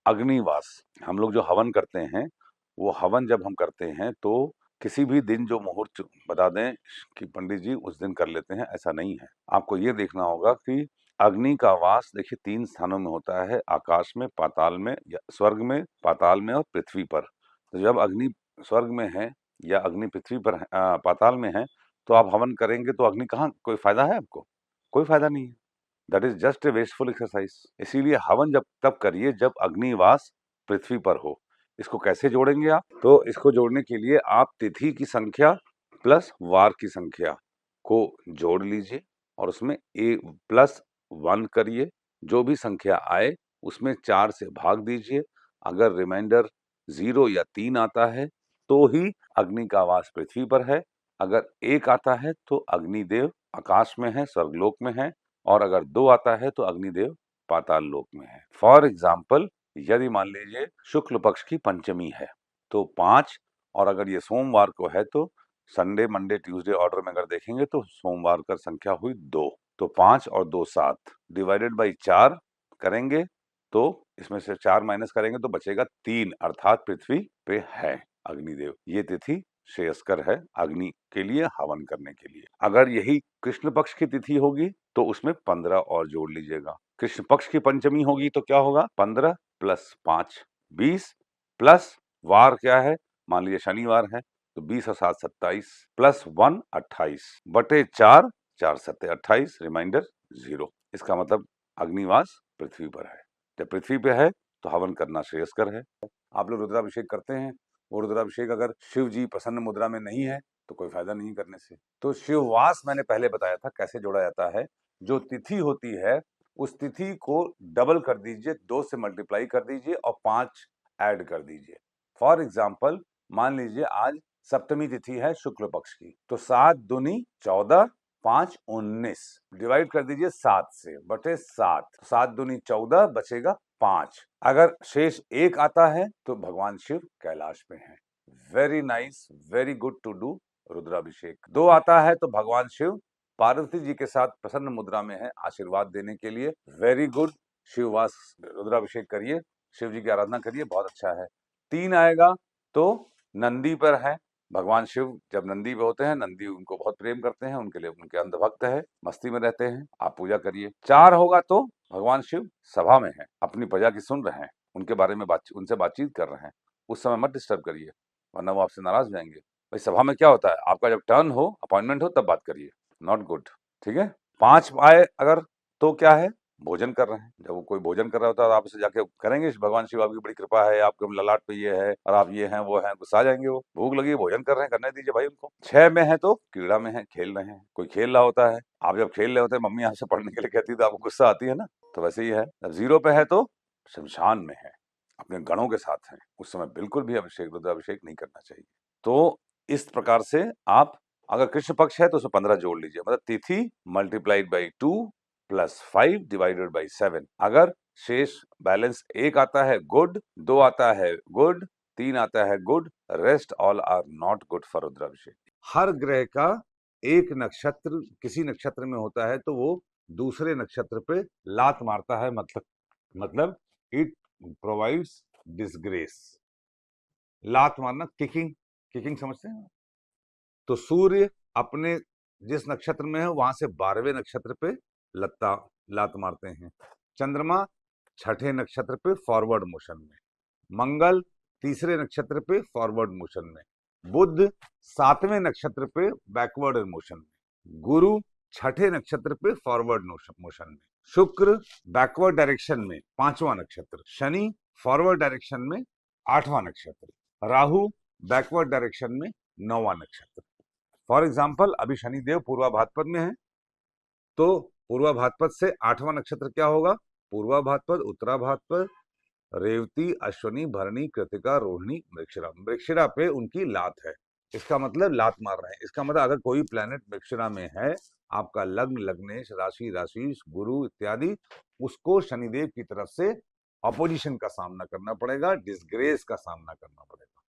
अग्निवास, हम लोग जो हवन करते हैं, वो हवन जब हम करते हैं तो किसी भी दिन जो मुहूर्त बता दें कि पंडित जी उस दिन कर लेते हैं, ऐसा नहीं है। आपको ये देखना होगा कि अग्नि का वास देखिए 3 स्थानों में होता है, आकाश में, पाताल में या स्वर्ग में, पाताल में और पृथ्वी पर। तो जब अग्नि स्वर्ग में है या अग्नि पृथ्वी पर है, पाताल में है, तो आप हवन करेंगे तो अग्नि कहाँ, कोई फ़ायदा है आपको? कोई फ़ायदा नहीं है। That is just a wasteful exercise. इसीलिए हवन जब तब करिए जब अग्निवास पृथ्वी पर हो। इसको कैसे जोड़ेंगे आप? तो इसको जोड़ने के लिए आप तिथि की संख्या प्लस वार की संख्या को जोड़ लीजिए और उसमें ए प्लस 1 करिए। जो भी संख्या आए उसमें 4 से भाग दीजिए। अगर रिमाइंडर 0 या 3 आता है तो ही अग्नि का वास पृथ्वी पर है। अगर 1 आता है तो अग्निदेव आकाश में है, स्वर्गलोक में है, और अगर 2 आता है तो अग्निदेव पाताल लोक में है। फॉर एग्जाम्पल, यदि मान लीजिए शुक्ल पक्ष की पंचमी है तो 5, और अगर ये सोमवार को है तो संडे मंडे ट्यूसडे ऑर्डर में अगर देखेंगे तो सोमवार का संख्या हुई 2, तो 5 और 2 7 डिवाइडेड बाई 4 करेंगे तो इसमें से 4 माइनस करेंगे तो बचेगा 3, अर्थात पृथ्वी पे है अग्निदेव। ये तिथि श्रेयस्कर है अग्नि के लिए हवन करने के लिए। अगर यही कृष्ण पक्ष की तिथि होगी तो उसमें 15 और जोड़ लीजिएगा। कृष्ण पक्ष की पंचमी होगी तो क्या होगा? 15 प्लस 5 20 प्लस वार क्या है? मान लीजिए शनिवार है तो 20 और 7 27 प्लस 1 28 बटे 4 4 सत्ते 28 रिमाइंडर 0। इसका मतलब अग्निवास पृथ्वी पर है। जब पृथ्वी पे है तो हवन करना श्रेयस्कर है। आप लोग रुद्राभिषेक करते हैं, वो रुद्राभिषेक अगर शिव जी प्रसन्न मुद्रा में नहीं है तो कोई फायदा नहीं करने से। तो शिववास मैंने पहले बताया था कैसे जोड़ा जाता है। जो तिथि होती है उस तिथि को डबल कर दीजिए, 2 से मल्टीप्लाई कर दीजिए और 5 ऐड कर दीजिए। फॉर एग्जाम्पल, मान लीजिए आज सप्तमी तिथि है शुक्ल पक्ष की, तो 7 दूनी 14 5 19 डिवाइड कर दीजिए 7 से बटे 7, 7 दूनी 14 बचेगा 5। अगर शेष 1 आता है तो भगवान शिव कैलाश में है। Very nice, very good to do Rudrabhishek. 2 आता है तो भगवान शिव पार्वती जी के साथ प्रसन्न मुद्रा में है आशीर्वाद देने के लिए। वेरी गुड, शिववास रुद्राभिषेक करिए, शिव जी की आराधना करिए, बहुत अच्छा है। 3 आएगा तो नंदी पर है। भगवान शिव जब नंदी पे होते हैं, नंदी उनको बहुत प्रेम करते हैं, उनके लिए उनके अंधभक्त है, मस्ती में रहते हैं, आप पूजा करिए। 4 होगा तो भगवान शिव सभा में है, अपनी प्रजा की सुन रहे हैं, उनके बारे में उनसे बातचीत कर रहे हैं। उस समय मत डिस्टर्ब करिए वरना वो आपसे नाराज हो जाएंगे। भाई सभा में क्या होता है, आपका जब टर्न हो, अपॉइंटमेंट हो, तब बात करिए, नॉट गुड। ठीक है। 5 आए अगर तो क्या है, भोजन कर रहे हैं। जब वो कोई भोजन कर रहा होता है तो आप उससे जाके करेंगे भगवान शिव आपकी बड़ी कृपा है, आपके ललाट पे ये है और आप ये हैं वो हैं, गुस्सा आ जाएंगे। वो भूख लगी है, भोजन कर रहे हैं, करने दीजिए भाई उनको। 6 में है तो क्रीड़ा में है, खेल रहे हैं, कोई खेल रहा होता है, आप जब खेल रहे होते हैं मम्मी आपसे पढ़ने के लिए कहती है तो आपको गुस्सा आती है ना, तो वैसे ही है। जब 0 पे है तो शमशान में है, अपने गणों के साथ है, उस समय बिल्कुल भी अभिषेक रुद्राभिषेक नहीं करना चाहिए। तो इस प्रकार से आप अगर कृष्ण पक्ष है तो उसमें 15 जोड़ लीजिए, मतलब तिथि multiplied by 2 plus 5 divided by 7। अगर शेष बैलेंस 1 आता है गुड, 2 आता है गुड, 3 आता है good, rest all are not good for Rudrabhishek. हर ग्रह का एक नक्षत्र किसी नक्षत्र में होता है तो वो दूसरे नक्षत्र पे लात मारता है, मतलब इट प्रोवाइड्स डिसग्रेस। लात मारना, किकिंग, किकिंग समझते हैं? तो सूर्य अपने जिस नक्षत्र में है वहां से 12वें नक्षत्र पे लात मारते हैं। चंद्रमा 6ठे नक्षत्र पे फॉरवर्ड मोशन में, मंगल 3रे नक्षत्र पे फॉरवर्ड मोशन में, बुध 7वें नक्षत्र पे बैकवर्ड मोशन में, गुरु 6ठे नक्षत्र पे फॉरवर्ड मोशन में, शुक्र बैकवर्ड डायरेक्शन में 5वां नक्षत्र, शनि फॉरवर्ड डायरेक्शन में 8वां नक्षत्र, राहु बैकवर्ड डायरेक्शन में 9वां नक्षत्र। फॉर एग्जाम्पल अभी शनिदेव पूर्वा भाद्रपद में है तो पूर्वा भाद्रपद से 8वां नक्षत्र क्या होगा? पूर्वा भाद्रपद, उत्तरा भाद्रपद, रेवती, अश्विनी, भरणी, कृतिका, रोहिणी, मृगशिरा। मृगशिरा पे उनकी लात है, इसका मतलब लात मार रहे हैं। इसका मतलब अगर कोई प्लेनेट मृगशिरा में है, आपका लग्न, लग्नेश, राशि, राशि, गुरु इत्यादि, उसको शनिदेव की तरफ से अपोजिशन का सामना करना पड़ेगा, डिसग्रेस का सामना करना पड़ेगा।